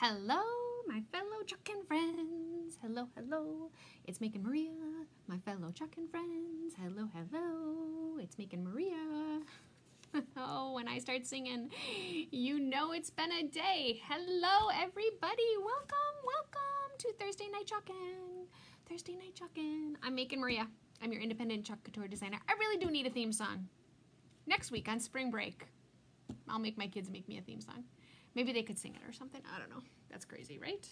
Hello, my fellow truckin' friends. Hello, hello. It's Mick and Maria, my fellow truckin' friends. Hello, hello. It's Mick and Maria. Oh, when I start singing, you know it's been a day. Hello, everybody. Welcome, welcome to Thursday Night Truckin'. Thursday Night Truckin'. I'm Mick and Maria. I'm your independent Chalk Couture designer. I really do need a theme song. Next week on spring break, I'll make my kids make me a theme song. Maybe they could sing it or something. I don't know. That's crazy, right?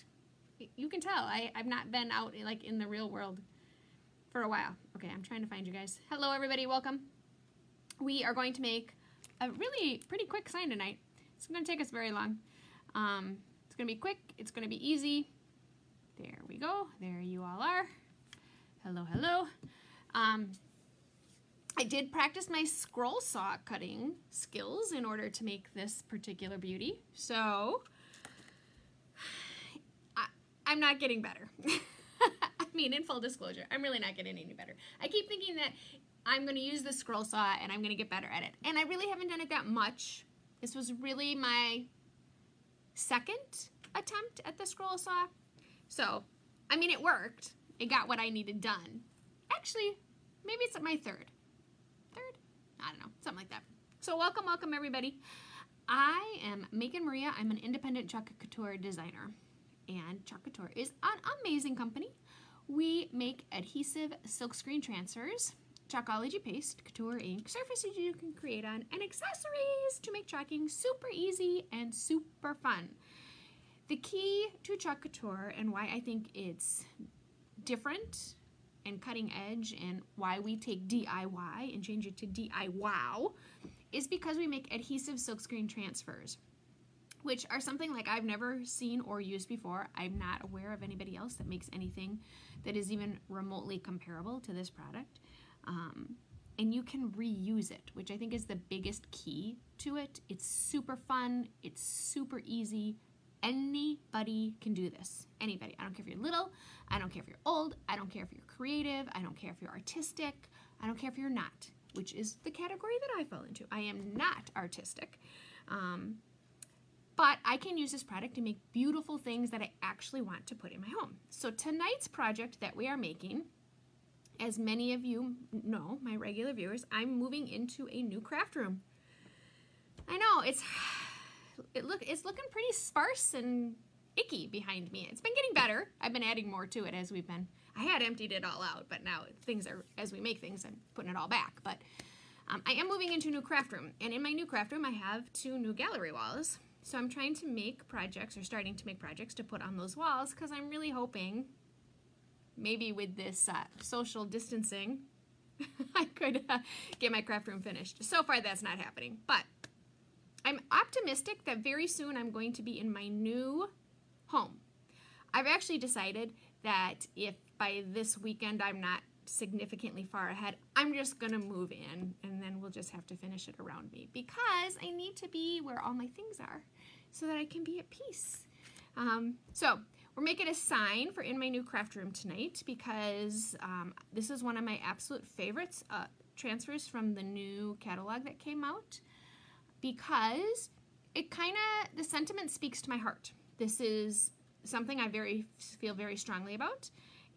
You can tell. I've not been out like in the real world for a while. Okay, I'm trying to find you guys. Hello, everybody. Welcome. We are going to make a really pretty quick sign tonight. It's going to take us very long. It's going to be quick. It's going to be easy. There we go. There you all are. Hello, hello. I did practice my scroll saw cutting skills in order to make this particular beauty. So, I'm not getting better. I mean, in full disclosure, I'm really not getting any better. I keep thinking that I'm going to use the scroll saw and I'm going to get better at it. And I really haven't done it that much. This was really my second attempt at the scroll saw. So, I mean, it worked. It got what I needed done. Actually, maybe it's my third. I don't know, something like that. So welcome, welcome everybody. I am Mick and Maria. I'm an independent Chalk Couture designer. And Chalk Couture is an amazing company. We make adhesive silkscreen transfers, Chalkology paste, couture ink, surfaces you can create on, and accessories to make chalking super easy and super fun. The key to Chalk Couture and why I think it's different and cutting edge and why we take DIY and change it to DIY is because we make adhesive silkscreen transfers, which are something like I've never seen or used before. I'm not aware of anybody else that makes anything that is even remotely comparable to this product. And you can reuse it, which I think is the biggest key to it. It's super fun. It's super easy. Anybody can do this. Anybody. I don't care if you're little. I don't care if you're old. I don't care if you're creative. I don't care if you're artistic. I don't care if you're not, which is the category that I fall into. I am not artistic. But I can use this product to make beautiful things that I actually want to put in my home. So tonight's project that we are making, as many of you know, my regular viewers, I'm moving into a new craft room. I know, it's looking pretty sparse and icky behind me. It's been getting better. I've been adding more to it as we've been. I had emptied it all out, but now things are, as we make things, I'm putting it all back. But I am moving into a new craft room. And in my new craft room, I have 2 new gallery walls. So I'm trying to make projects, or starting to make projects to put on those walls, because I'm really hoping maybe with this social distancing, I could get my craft room finished. So far, that's not happening. But I'm optimistic that very soon I'm going to be in my new home. I've actually decided that if by this weekend I'm not significantly far ahead, I'm just going to move in and then we'll just have to finish it around me because I need to be where all my things are so that I can be at peace. So we're making a sign for in my new craft room tonight because this is one of my absolute favorites, transfers from the new catalog that came out, because it the sentiment speaks to my heart. This is something I feel very strongly about,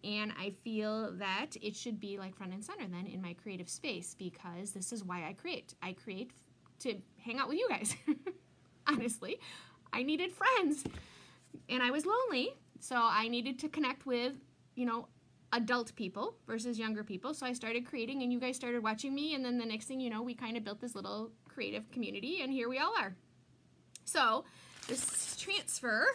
and I feel that it should be like front and center then in my creative space, because this is why I create. I create to hang out with you guys. Honestly, I needed friends, and I was lonely, so I needed to connect with, you know, adult people versus younger people. So I started creating, and you guys started watching me, and then the next thing you know, we kind of built this little creative community, and here we all are. So this transfer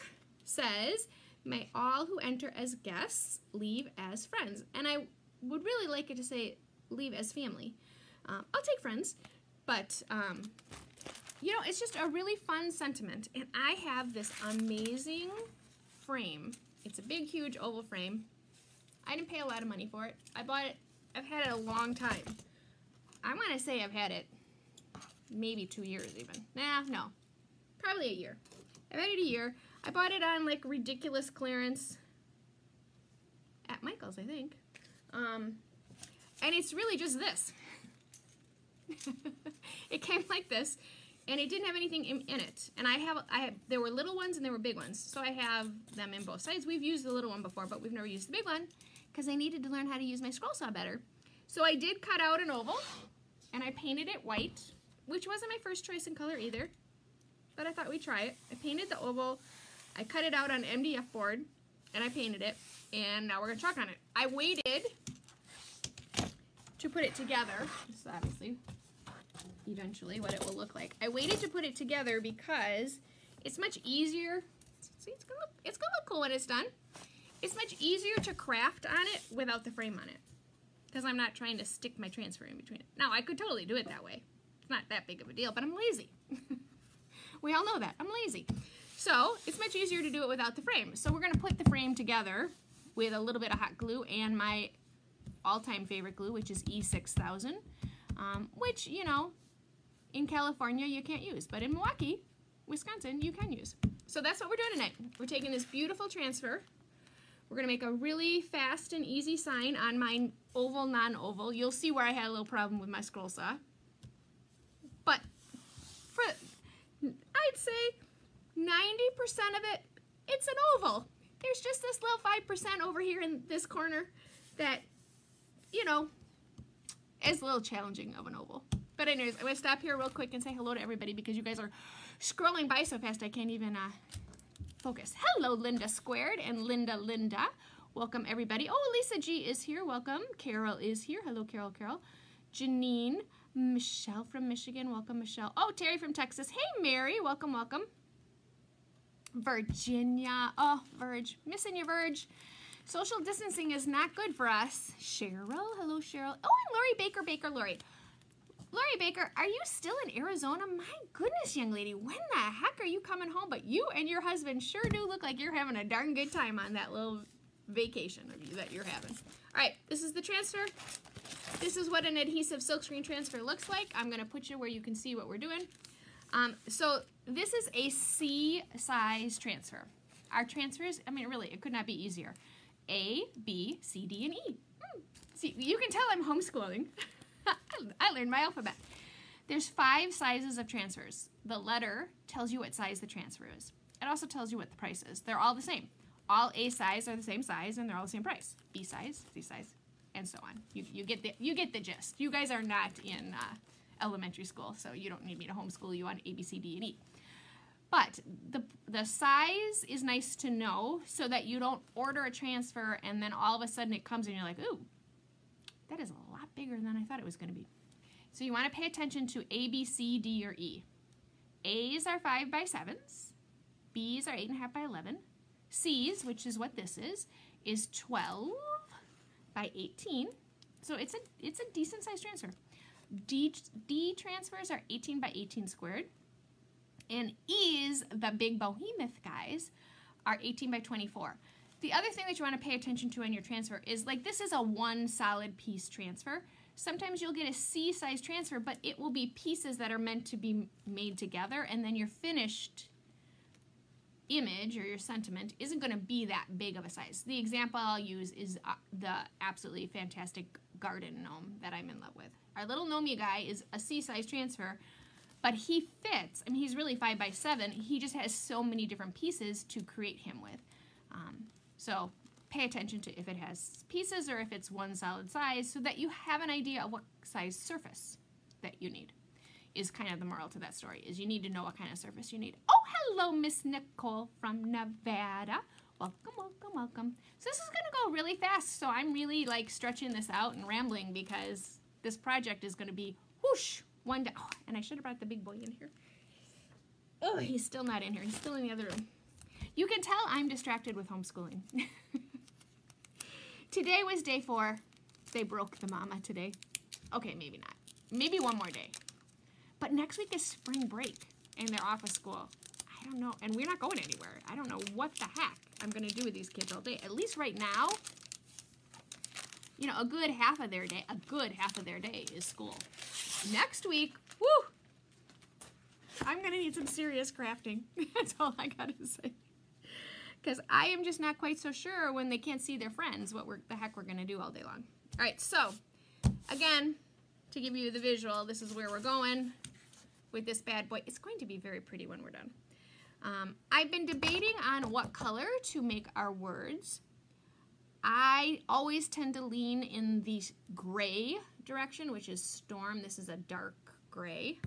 says, "May all who enter as guests leave as friends." And I would really like it to say leave as family. I'll take friends, but you know, it's just a really fun sentiment. And I have this amazing frame. It's a big, huge oval frame. I didn't pay a lot of money for it. I bought it, I've had it a long time. I want to say I've had it maybe 2 years even. Nah, no, probably a year. I've had it a year. I bought it on like ridiculous clearance at Michael's, I think. And it's really just this. It came like this. and it didn't have anything in it. And there were little ones and there were big ones. So I have them in both sides. We've used the little one before, but we've never used the big one because I needed to learn how to use my scroll saw better. So I did cut out an oval and I painted it white, which wasn't my first choice in color either, but I thought we'd try it. I painted the oval, I cut it out on an MDF board, and I painted it, and now we're gonna chalk on it. I waited to put it together. This is obviously eventually what it will look like. I waited to put it together because it's much easier. See, it's gonna look cool when it's done. It's much easier to craft on it without the frame on it because I'm not trying to stick my transfer in between it. Now, I could totally do it that way. It's not that big of a deal, but I'm lazy. We all know that. I'm lazy. So it's much easier to do it without the frame. So we're going to put the frame together with a little bit of hot glue and my all-time favorite glue, which is E6000, which, you know, in California you can't use, but in Milwaukee, Wisconsin, you can use. So that's what we're doing tonight. We're taking this beautiful transfer. We're going to make a really fast and easy sign on my oval, non-oval. You'll see where I had a little problem with my scroll saw. But I'd say 90% of it, it's an oval. There's just this little 5% over here in this corner that, you know, is a little challenging of an oval. But anyways, I'm going to stop here real quick and say hello to everybody because you guys are scrolling by so fast I can't even focus. Hello, Linda Squared and Linda. Welcome, everybody. Oh, Lisa G is here. Welcome. Carol is here. Hello, Carol. Janine. Michelle from Michigan. Welcome, Michelle. Oh, Terry from Texas. Hey, Mary. Welcome. Virginia. Oh, Verge. Missing you, Verge. Social distancing is not good for us. Cheryl. Hello, Cheryl. Oh, and Lori Baker. Lori Baker, are you still in Arizona? My goodness, young lady. When the heck are you coming home? But you and your husband sure do look like you're having a darn good time on that little vacation of you that you're having. All right, this is the transfer. This is what an adhesive silkscreen transfer looks like. I'm going to put you where you can see what we're doing. So this is a C size transfer. Our transfers, I mean, really, it could not be easier. A, B, C, D, and E. See, you can tell I'm homeschooling. I learned my alphabet. There's 5 sizes of transfers. The letter tells you what size the transfer is. It also tells you what the price is. They're all the same. All A size are the same size, and they're all the same price. B size, C size, and so on. You get the gist. You guys are not in elementary school, so you don't need me to homeschool you on A, B, C, D, and E. But the size is nice to know so that you don't order a transfer and then all of a sudden it comes and you're like, ooh, that is a lot bigger than I thought it was going to be. So you want to pay attention to A, B, C, D, or E. A's are 5 by 7s. B's are 8.5 by 11. C's, which is what this is 12 by 18. So it's a decent sized transfer. D transfers are 18 by 18 squared. And E's, the big behemoth guys, are 18 by 24. The other thing that you want to pay attention to on your transfer is, like, this is a one solid piece transfer. Sometimes you'll get a C-size transfer, but it will be pieces that are meant to be made together, and then your finished image or your sentiment isn't going to be that big of a size. The example I'll use is the absolutely fantastic garden gnome that I'm in love with. Our little gnome guy is a C-size transfer, but he fits. I mean, he's really 5 by 7. He just has so many different pieces to create him with. So pay attention to if it has pieces or if it's one solid size so that you have an idea of what size surface that you need. Is kind of the moral to that story, is you need to know what kind of surface you need. Oh, hello, Miss Nicole from Nevada. Welcome. So this is going to go really fast, so I'm really like stretching this out and rambling because this project is going to be whoosh, one day. Oh, and I should have brought the big boy in here. Oh, he's still not in here. He's still in the other room. You can tell I'm distracted with homeschooling. Today was day 4. They broke the mama today. Okay, maybe not. Maybe one more day. But next week is spring break, and they're off of school. I don't know, and we're not going anywhere. I don't know what the heck I'm going to do with these kids all day. At least right now, you know, a good half of their day is school. Next week, woo! I'm going to need some serious crafting. That's all I got to say. Because I am just not quite so sure when they can't see their friends what the heck we're going to do all day long. All right, so, again, to give you the visual, this is where we're going. with this bad boy. It's going to be very pretty when we're done. I've been debating on what color to make our words. I always tend to lean in the gray direction, which is storm. This is a dark gray.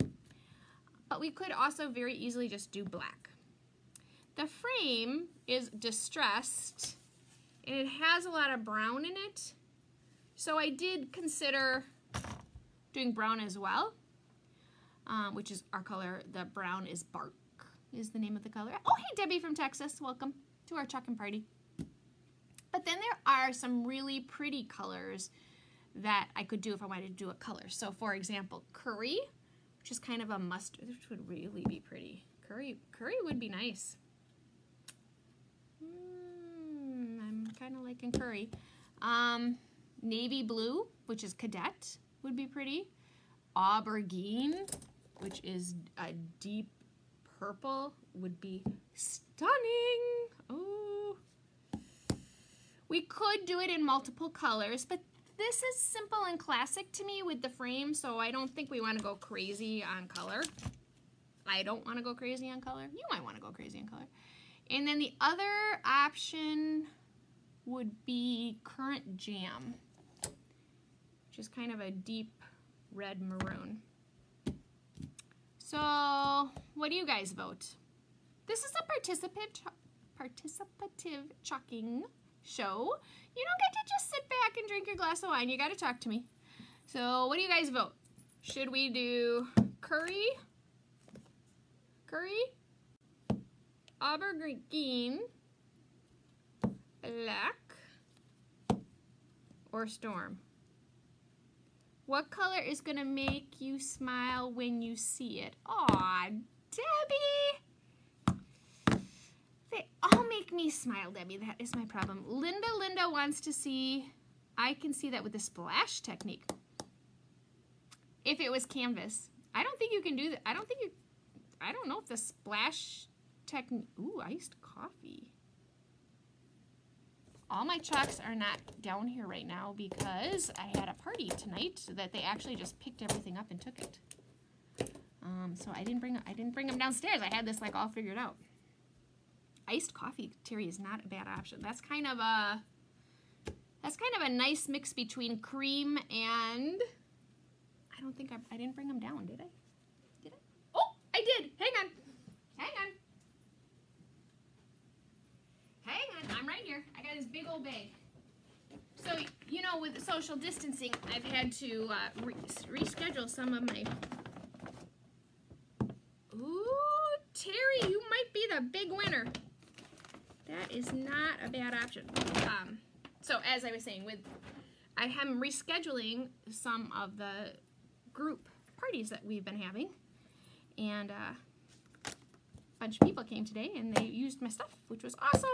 But we could also very easily just do black. The frame is distressed, and it has a lot of brown in it. So I did consider doing brown as well, which is our color. The brown is bark, is the name of the color. Oh, hey, Debbie from Texas. Welcome to our Chuckin' Party. But then there are some really pretty colors that I could do if I wanted to do a color. So, for example, curry, which is kind of a mustard, which would really be pretty. Curry would be nice. I'm kind of liking curry. Navy blue, which is cadet, would be pretty. Aubergine, which is a deep purple, would be stunning. Oh. We could do it in multiple colors, but this is simple and classic to me with the frame, so I don't think we want to go crazy on color. I don't want to go crazy on color. You might want to go crazy on color. And then the other option would be currant jam, which is kind of a deep red maroon. So, what do you guys vote? This is a participative chalking show. You don't get to just sit back and drink your glass of wine. You got to talk to me. So, what do you guys vote? Should we do curry, aubergine, black, or storm? What color is going to make you smile when you see it? Aw, Debbie! They all make me smile, Debbie. That is my problem. Linda wants to see, I can see that with the splash technique. If it was canvas. I don't think you can do that. I don't know if the splash technique, ooh, iced coffee. All my chalks are not down here right now because I had a party tonight that they actually just picked everything up and took it. So I didn't bring them downstairs. I had this like all figured out. Iced coffee, Terry, is not a bad option. That's kind of a nice mix between cream and I don't think I didn't bring them down, did I? Did I? Oh, I did. Hang on. I'm right here. I got this big old bag. So, you know, with social distancing, I've had to reschedule some of my... Ooh, Terry, you might be the big winner. That is not a bad option. So, as I was saying, I am rescheduling some of the group parties that we've been having. And a bunch of people came today, and they used my stuff, which was awesome.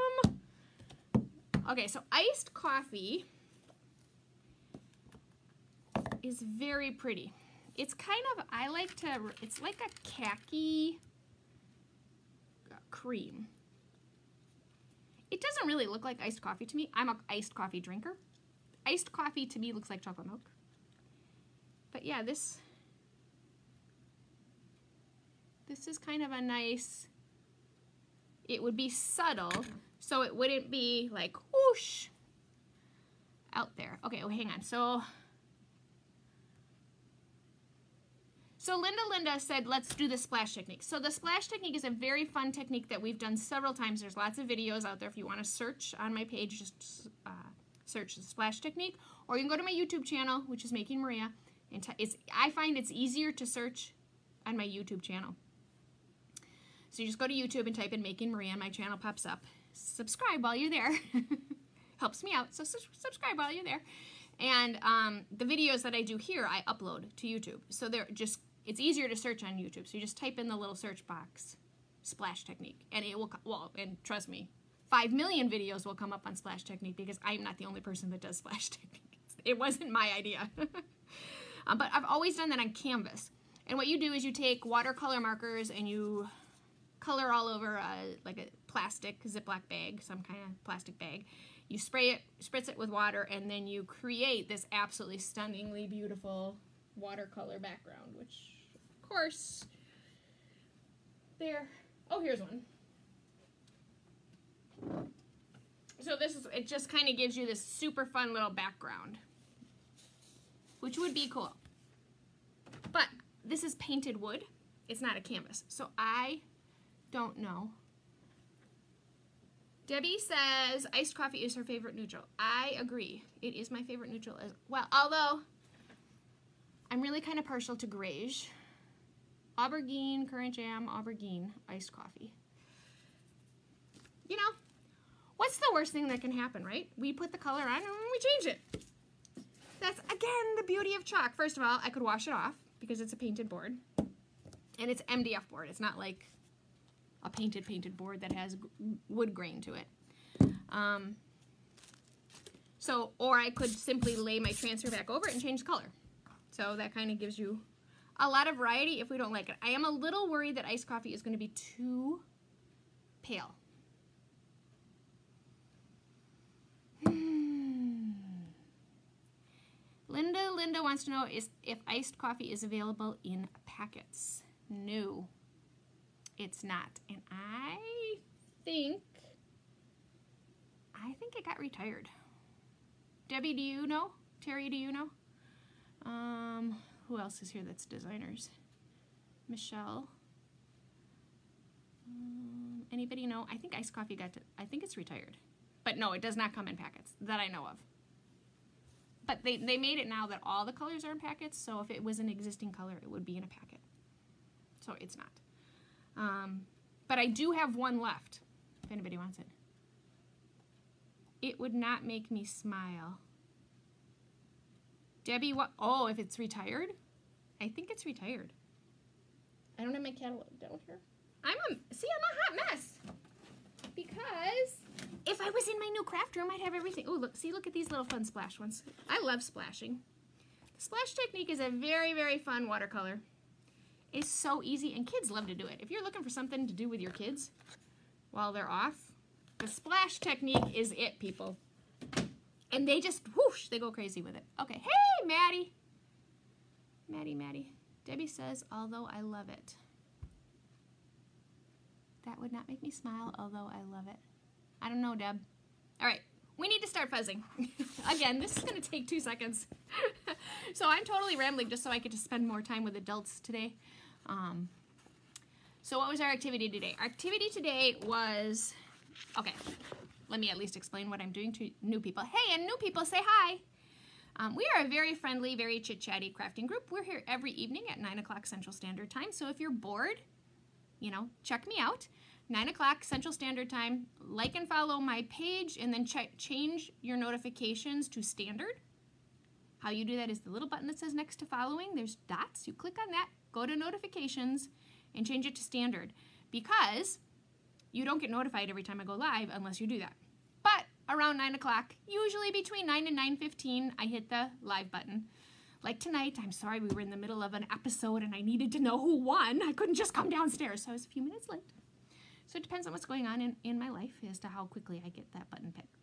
Okay, so iced coffee is very pretty. It's kind of, it's like a khaki cream. It doesn't really look like iced coffee to me. I'm an iced coffee drinker. Iced coffee to me looks like chocolate milk. But yeah, this is kind of a nice, it would be subtle, so it wouldn't be like whoosh out there. Okay, oh, hang on. So Linda said, let's do the splash technique. So the splash technique is a very fun technique that we've done several times. There's lots of videos out there. If you want to search on my page, just search the splash technique. Or you can go to my YouTube channel, which is Making Maria. And I find it's easier to search on my YouTube channel. So you just go to YouTube and type in Making Maria, and my channel pops up. Subscribe while you're there. Helps me out, so subscribe while you're there. And the videos that I do here, I upload to YouTube. So it's easier to search on YouTube. So you just type in the little search box, splash technique, and it will, and trust me, 5 million videos will come up on splash technique because I'm not the only person that does splash technique. It wasn't my idea. But I've always done that on canvas. And what you do is you take watercolor markers and you color all over like a plastic Ziploc bag, some kind of plastic bag. You spritz it with water, and then you create this absolutely stunningly beautiful watercolor background, which, of course, there. Oh, here's one. So this is, it just kind of gives you this super fun little background, which would be cool. But this is painted wood. It's not a canvas. So I don't know. Debbie says iced coffee is her favorite neutral. I agree. It is my favorite neutral as well. Although I'm really kind of partial to Grage. Aubergine, currant jam, aubergine, iced coffee. You know, what's the worst thing that can happen, right? We put the color on and we change it. That's, again, the beauty of chalk. First of all, I could wash it off because it's a painted board. And it's MDF board. It's not like a painted board that has wood grain to it. Or I could simply lay my transfer back over it and change the color. So that kind of gives you a lot of variety if we don't like it. I am a little worried that iced coffee is going to be too pale. Linda wants to know if iced coffee is available in packets. No, it's not. And I think it got retired. Debbie, do you know? Terry, do you know? Who else is here that's designers? Michelle. Anybody know? I think iced coffee I think it's retired. But no, it does not come in packets that I know of. But they made it now that all the colors are in packets, so if it was an existing color, it would be in a packet. So it's not. But I do have one left, if anybody wants it. It would not make me smile. Debbie, what? Oh, if it's retired? I think it's retired. I don't have my catalog down here. I'm a hot mess. Because if I was in my new craft room, I'd have everything. Oh, look at these little fun splash ones. I love splashing. The splash technique is a very, very fun watercolor. It's so easy, and kids love to do it. If you're looking for something to do with your kids while they're off, the splash technique is it, people. And they just, whoosh, they go crazy with it. Okay, hey, Maddie. Maddie. Debbie says, although I love it. That would not make me smile, although I love it. I don't know, Deb. All right, we need to start fuzzing. Again, this is going to take 2 seconds. So I'm totally rambling just so I get to spend more time with adults today. So what was our activity today? Our activity today was, okay, let me at least explain what I'm doing to new people. Hey, and new people, say hi. We are a very friendly, very chit-chatty crafting group. We're here every evening at 9 o'clock Central Standard Time. So if you're bored, you know, check me out. 9 o'clock Central Standard Time. Like and follow my page, and then change your notifications to standard. How you do that is the little button that says next to following. There's dots. You click on that, go to notifications, and change it to standard. Because you don't get notified every time I go live unless you do that. But around 9 o'clock, usually between 9 and 9:15, I hit the live button. Like tonight, I'm sorry, we were in the middle of an episode and I needed to know who won. I couldn't just come downstairs, so I was a few minutes late. So it depends on what's going on in my life as to how quickly I get that button picked.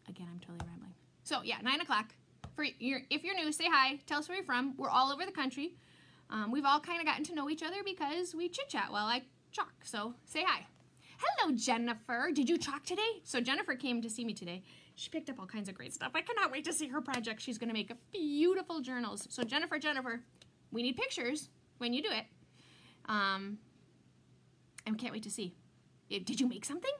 Again, I'm totally rambling. So yeah, 9 o'clock. If you're new, say hi, tell us where you're from. We're all over the country. We've all kind of gotten to know each other because we chit-chat while I chalk, so say hi. Hello, Jennifer. Did you chalk today? So Jennifer came to see me today. She picked up all kinds of great stuff. I cannot wait to see her project. She's going to make beautiful journals. So Jennifer, we need pictures when you do it. And can't wait to see. Did you make something?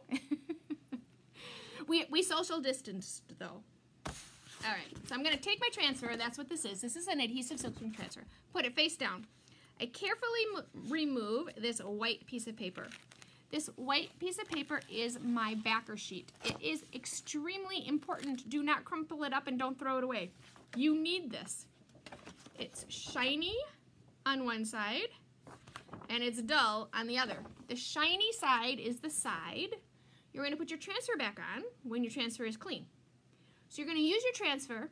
we social distanced, though. All right, so I'm going to take my transfer. That's what this is. This is an adhesive silkscreen transfer. Put it face down. I carefully remove this white piece of paper. This white piece of paper is my backer sheet. It is extremely important. Do not crumple it up and don't throw it away. You need this. It's shiny on one side and it's dull on the other. The shiny side is the side you're going to put your transfer back on when your transfer is clean. So you're going to use your transfer.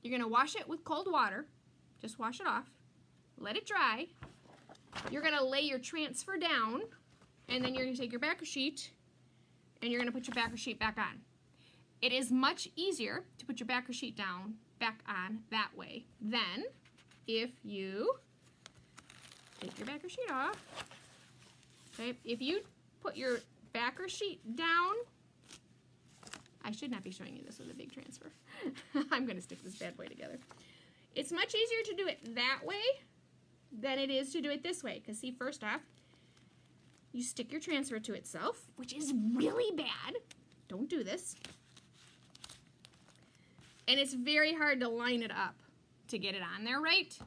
You're going to wash it with cold water. Just wash it off. Let it dry. You're going to lay your transfer down. And then you're going to take your backer sheet and you're going to put your backer sheet back on. It is much easier to put your backer sheet back on that way than if you take your backer sheet off. Okay, if you put your backer sheet down, I should not be showing you this with a big transfer. I'm going to stick this bad boy together. It's much easier to do it that way than it is to do it this way. Because see, first off, you stick your transfer to itself, which is really bad. Don't do this. And it's very hard to line it up to get it on there right.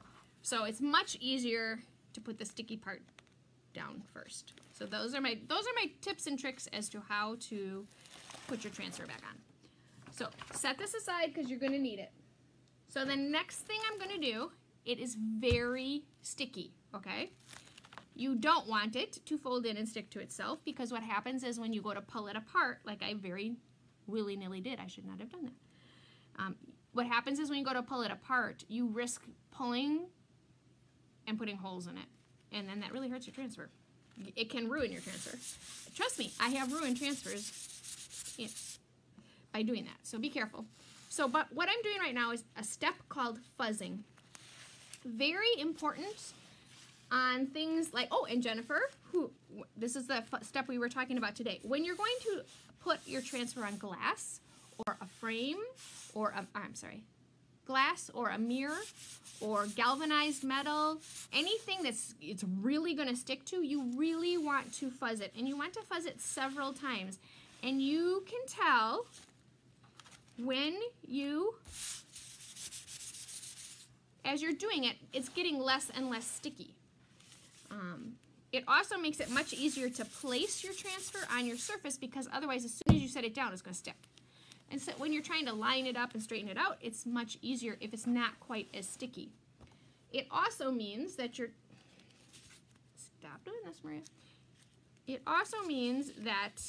So it's much easier to put the sticky part down first. So those are my tips and tricks as to how to put your transfer back on. So set this aside because you're going to need it. So the next thing I'm going to do, it is very sticky, okay? You don't want it to fold in and stick to itself because what happens is when you go to pull it apart, like I very willy-nilly did, I should not have done that. What happens is when you go to pull it apart, you risk pulling and putting holes in it. And then that really hurts your transfer. It can ruin your transfer. Trust me, I have ruined transfers by doing that. So be careful. So, but what I'm doing right now is a step called fuzzing. Very important on things like, oh, and Jennifer, this is the step we were talking about today. When you're going to put your transfer on glass or a frame or glass or a mirror or galvanized metal, anything it's really going to stick to, you really want to fuzz it. And you want to fuzz it several times. And you can tell when as you're doing it, it's getting less and less sticky. It also makes it much easier to place your transfer on your surface because otherwise as soon as you set it down, it's going to stick. And so when you're trying to line it up and straighten it out, it's much easier if it's not quite as sticky. It also means that stop doing this, Maria. It also means that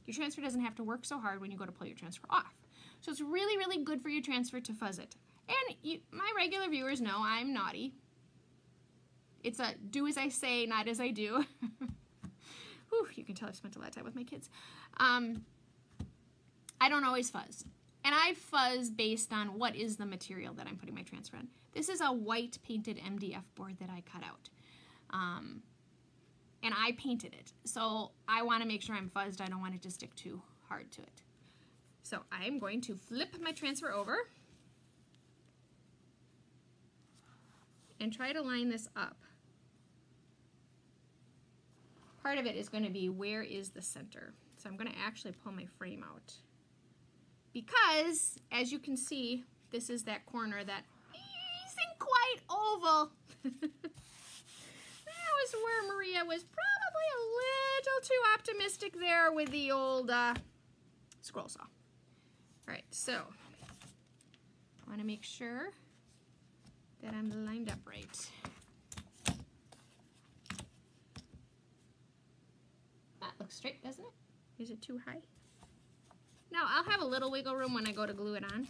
your transfer doesn't have to work so hard when you go to pull your transfer off. So it's really, really good for your transfer to fuzz it. And my regular viewers know I'm naughty. It's a do as I say, not as I do. Whew, you can tell I've spent a lot of time with my kids. I don't always fuzz. And I fuzz based on what is the material that I'm putting my transfer on. This is a white painted MDF board that I cut out. And I painted it. So I want to make sure I'm fuzzed. I don't want it to stick too hard to it. So I'm going to flip my transfer over and try to line this up. Part of it is going to be where is the center. So I'm going to actually pull my frame out. Because, as you can see, this is that corner that isn't quite oval. That was where Maria was probably a little too optimistic there with the old scroll saw. All right, so I want to make sure that I'm lined up right. That looks straight, doesn't it? Is it too high? No, I'll have a little wiggle room when I go to glue it on.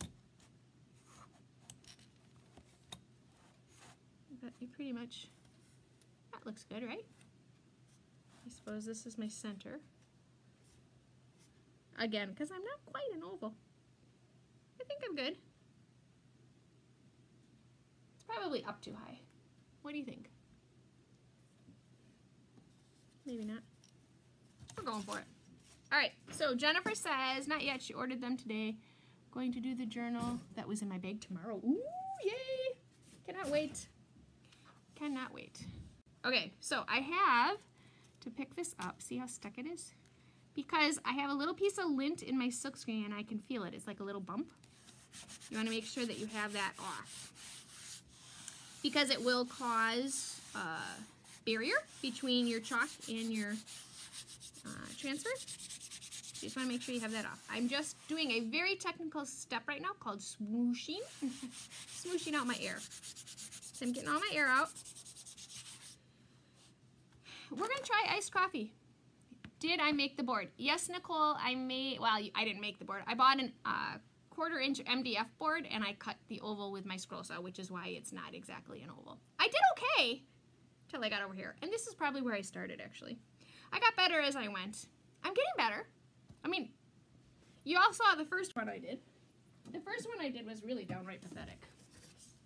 But you pretty much, that looks good, right? I suppose this is my center. Again, because I'm not quite an oval. I think I'm good. It's probably up too high. What do you think? Maybe not. We're going for it. All right, so Jennifer says, not yet, she ordered them today. Going to do the journal that was in my bag tomorrow. Ooh, yay! Cannot wait. Cannot wait. Okay, so I have to pick this up. See how stuck it is? Because I have a little piece of lint in my silkscreen and I can feel it. It's like a little bump. You want to make sure that you have that off. Because it will cause a barrier between your chalk and your transfer. So you just want to make sure you have that off. I'm just doing a very technical step right now called swooshing. Swooshing out my air. So I'm getting all my air out. We're going to try iced coffee. Did I make the board? Yes, Nicole, I made, well, I didn't make the board. I bought an 1/4 inch MDF board and I cut the oval with my scroll saw, which is why it's not exactly an oval. I did okay till I got over here. And this is probably where I started, actually. I got better as I went. I'm getting better. I mean, you all saw the first one I did. The first one I did was really downright pathetic.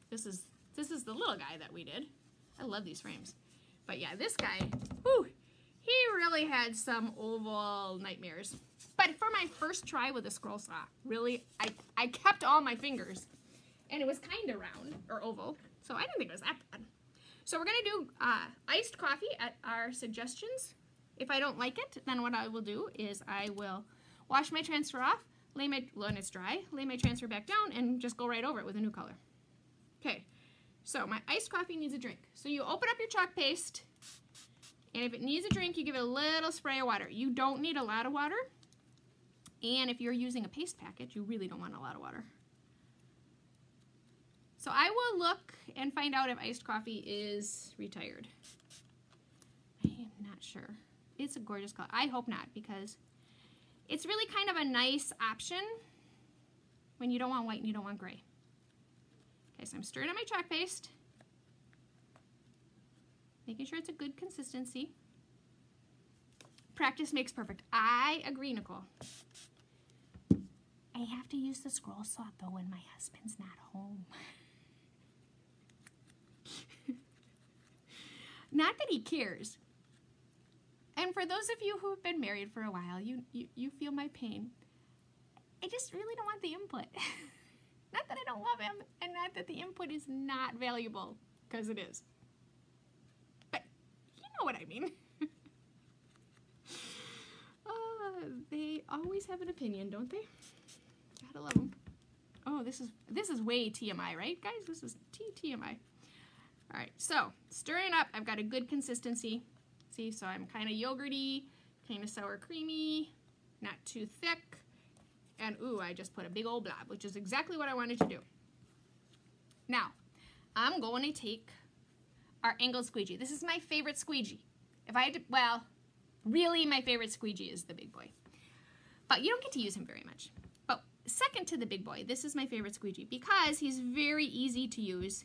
This is the little guy that we did. I love these frames. But yeah, this guy, whew, he really had some oval nightmares. But for my first try with a scroll saw, really, I kept all my fingers. And it was kind of round, or oval, so I didn't think it was that bad. So we're going to do iced coffee at our suggestions. If I don't like it, then what I will do is I will wash my transfer off, when it's dry, lay my transfer back down, and just go right over it with a new color. Okay, so my iced coffee needs a drink. So you open up your chalk paste, and if it needs a drink, you give it a little spray of water. You don't need a lot of water, and if you're using a paste packet, you really don't want a lot of water. So I will look and find out if iced coffee is retired. I am not sure. It's a gorgeous color. I hope not, because it's really kind of a nice option when you don't want white and you don't want gray. Okay, so I'm stirring in my chalk paste, making sure it's a good consistency. Practice makes perfect. I agree, Nicole. I have to use the scroll saw though when my husband's not home. Not that he cares. And for those of you who have been married for a while, you feel my pain. I just really don't want the input. Not that I don't love him, and not that the input is not valuable, because it is. But you know what I mean. They always have an opinion, don't they? Gotta love them. Oh, this is way TMI, right, guys? This is TMI. All right, so stirring up. I've got a good consistency. See, so I'm kind of yogurty, kind of sour creamy, not too thick. And ooh, I just put a big old blob, which is exactly what I wanted to do. Now, I'm going to take our angled squeegee. This is my favorite squeegee. If I had to, well, really my favorite squeegee is the big boy. But you don't get to use him very much. But second to the big boy, this is my favorite squeegee because he's very easy to use.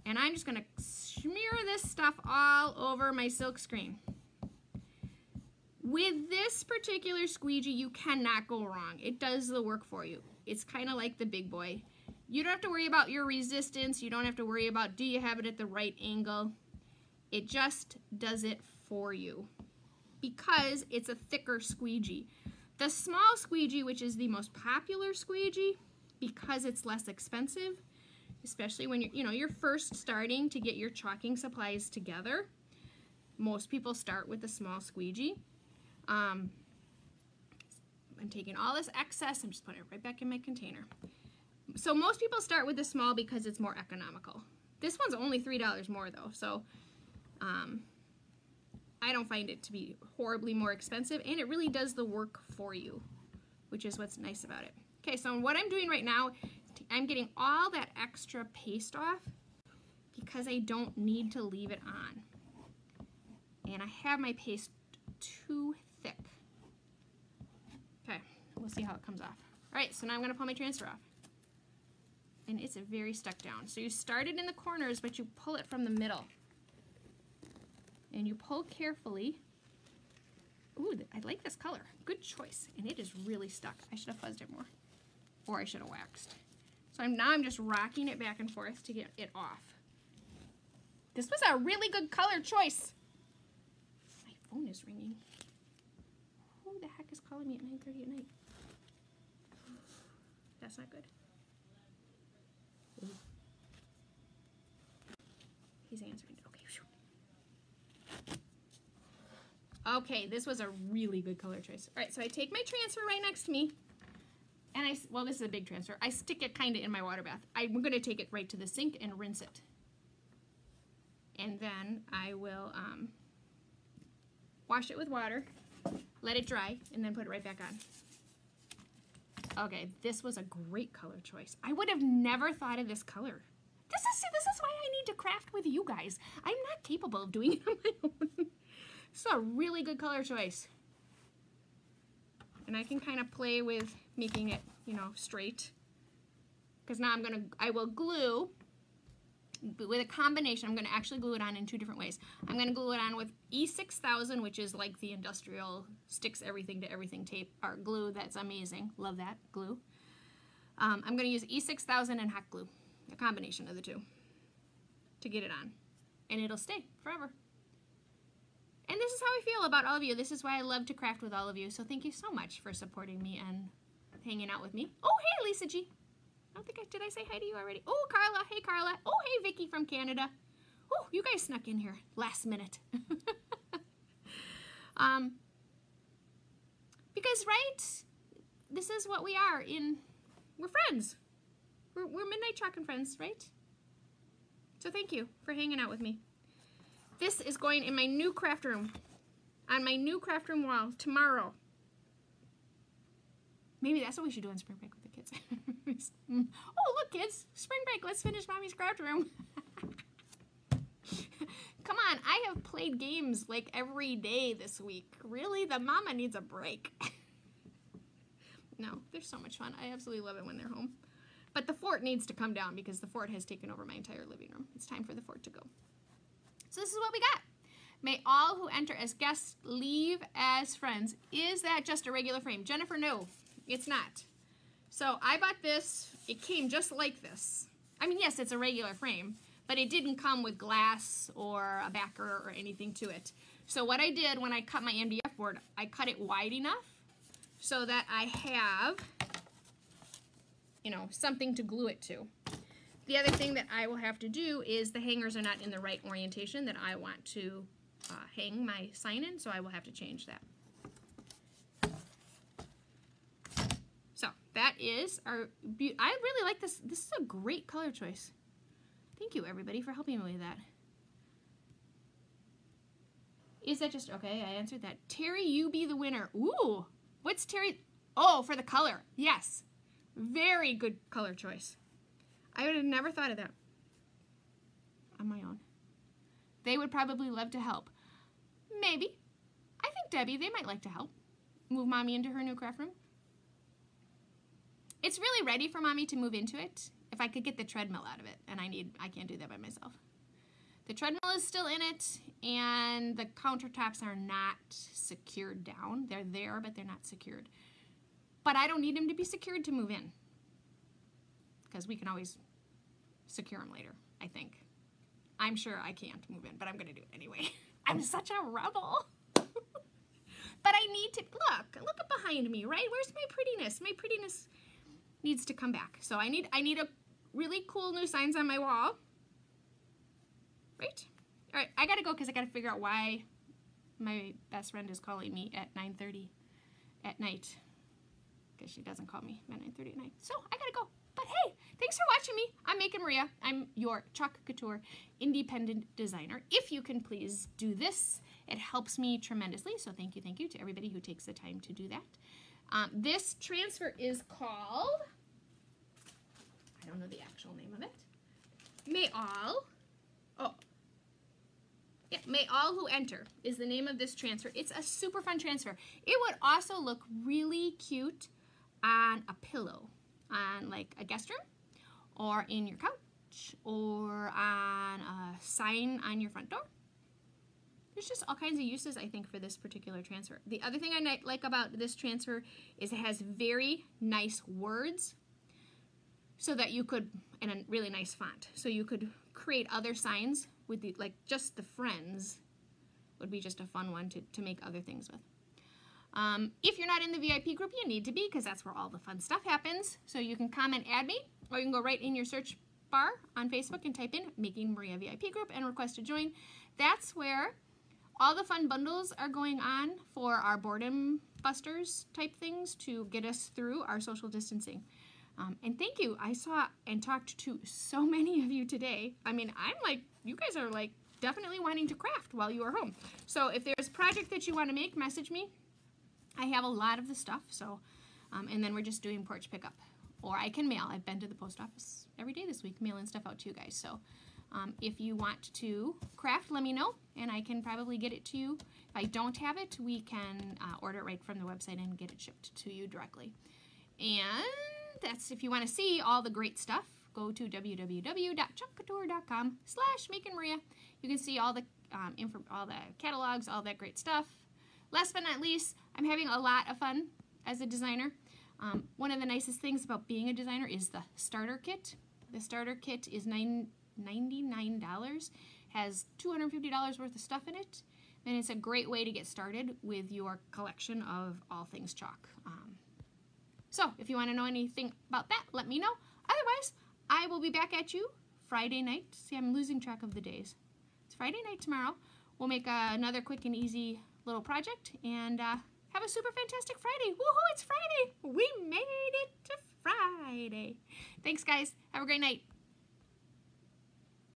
And I'm just going to smear this stuff all over my silk screen. With this particular squeegee, you cannot go wrong. It does the work for you. It's kind of like the big boy. You don't have to worry about your resistance. You don't have to worry about do you have it at the right angle. It just does it for you because it's a thicker squeegee. The small squeegee, which is the most popular squeegee, because it's less expensive, especially when you're first starting to get your chalking supplies together. Most people start with the small squeegee. I'm taking all this excess, I'm just putting it right back in my container. So most people start with the small because it's more economical. This one's only $3 more though, so I don't find it to be horribly more expensive, and it really does the work for you, which is what's nice about it. Okay, so what I'm doing right now, I'm getting all that extra paste off because I don't need to leave it on. And I have my paste too thick. Okay, we'll see how it comes off. All right, so now I'm going to pull my transfer off. And it's very stuck down. So you start it in the corners, but you pull it from the middle. And you pull carefully. Ooh, I like this color. Good choice. And it is really stuck. I should have fuzzed it more. Or I should have waxed. So now I'm just rocking it back and forth to get it off. This was a really good color choice. My phone is ringing. Who the heck is calling me at 9:30 at night? That's not good. Ooh. He's answering. Okay. Okay, this was a really good color choice. All right, so I take my transfer right next to me, and well, this is a big transfer. I stick it kind of in my water bath. I'm going to take it right to the sink and rinse it. And then I will wash it with water, let it dry, and then put it right back on. Okay, this was a great color choice. I would have never thought of this color. This is why I need to craft with you guys. I'm not capable of doing it on my own. This is a really good color choice. And I can kind of play with making it, straight. Because now I will glue, but with a combination, I'm going to actually glue it on in two different ways. I'm going to glue it on with E6000, which is like the industrial sticks everything to everything tape, or glue. That's amazing. Love that glue. I'm going to use E6000 and hot glue, a combination of the two, to get it on. And it'll stay forever. And this is how I feel about all of you. This is why I love to craft with all of you. So thank you so much for supporting me and hanging out with me. Oh, hey, Lisa G. I don't think did I say hi to you already? Oh, Carla. Hey, Carla. Oh, hey, Vicky from Canada. Oh, you guys snuck in here last minute. Because, right, this is what we are we're friends. We're Midnight Chalk and friends, right? So thank you for hanging out with me. This is going in my new craft room, on my new craft room wall tomorrow. Maybe that's what we should do on spring break with the kids. Oh, look, kids, spring break, let's finish Mommy's craft room. Come on, I have played games like every day this week. Really, the mama needs a break. No, they're so much fun. I absolutely love it when they're home. But the fort needs to come down because the fort has taken over my entire living room. It's time for the fort to go. So this is what we got. May all who enter as guests leave as friends. Is that just a regular frame? Jennifer, no, it's not. So I bought this. It came just like this. I mean, yes, it's a regular frame, but it didn't come with glass or a backer or anything to it. So what I did when I cut my MDF board, I cut it wide enough so that I have, you know, something to glue it to. The other thing that I will have to do is the hangers are not in the right orientation that I want to hang my sign in, so I will have to change that. So that is our, I really like this. This is a great color choice. Thank you, everybody, for helping me with that. Is that just, okay, I answered that. Terry, you be the winner. Ooh, what's Terry? Oh, for the color. Yes. Very good color choice. I would have never thought of that on my own. They would probably love to help. Maybe. I think Debbie, they might like to help. Move Mommy into her new craft room. It's really ready for Mommy to move into it. If I could get the treadmill out of it, and I can't do that by myself. The treadmill is still in it, and the countertops are not secured down. They're there, but they're not secured. But I don't need them to be secured to move in, because we can always secure them later, I think. I'm sure I can't move in, but I'm going to do it anyway. I'm such a rebel. But I need to, look up behind me, right? Where's my prettiness? My prettiness needs to come back. So I need a really cool new signs on my wall. Right? All right, I got to go because I got to figure out why my best friend is calling me at 9:30 at night. Because she doesn't call me at 9:30 at night. So I got to go. But hey, thanks for watching me. I'm Making Maria. I'm your Chalk Couture independent designer. If you can please do this, it helps me tremendously. So thank you to everybody who takes the time to do that. This transfer is called, I don't know the actual name of it. May all who enter is the name of this transfer. It's a super fun transfer. It would also look really cute on a pillow, on like a guest room, or in your couch, or on a sign on your front door. There's just all kinds of uses, I think, for this particular transfer. The other thing I like about this transfer is it has very nice words, so that you could, and a really nice font, so you could create other signs with the, like just the friends would be just a fun one to make other things with. If you're not in the VIP group, you need to be, because that's where all the fun stuff happens. So you can comment, add me, or you can go right in your search bar on Facebook and type in Making Maria VIP group and request to join. That's where all the fun bundles are going on for our boredom busters type things to get us through our social distancing. And thank you. I saw and talked to so many of you today. I mean, I'm like, you guys are like definitely wanting to craft while you are home. So if there's a project that you want to make, message me. I have a lot of the stuff, so, and then we're just doing porch pickup. Or I can mail. I've been to the post office every day this week mailing stuff out to you guys. So if you want to craft, let me know, and I can probably get it to you. If I don't have it, we can order it right from the website and get it shipped to you directly. And that's, if you want to see all the great stuff, go to www.chalkcouture.com/makingmaria. You can see all the all the catalogs, all that great stuff. Last but not least, I'm having a lot of fun as a designer. One of the nicest things about being a designer is the starter kit. The starter kit is $99, has $250 worth of stuff in it. And it's a great way to get started with your collection of all things chalk. So if you want to know anything about that, let me know. Otherwise, I will be back at you Friday night. See, I'm losing track of the days. It's Friday night tomorrow. We'll make another quick and easy little project and have a super fantastic Friday. Woohoo, it's Friday. We made it to Friday. Thanks, guys. Have a great night.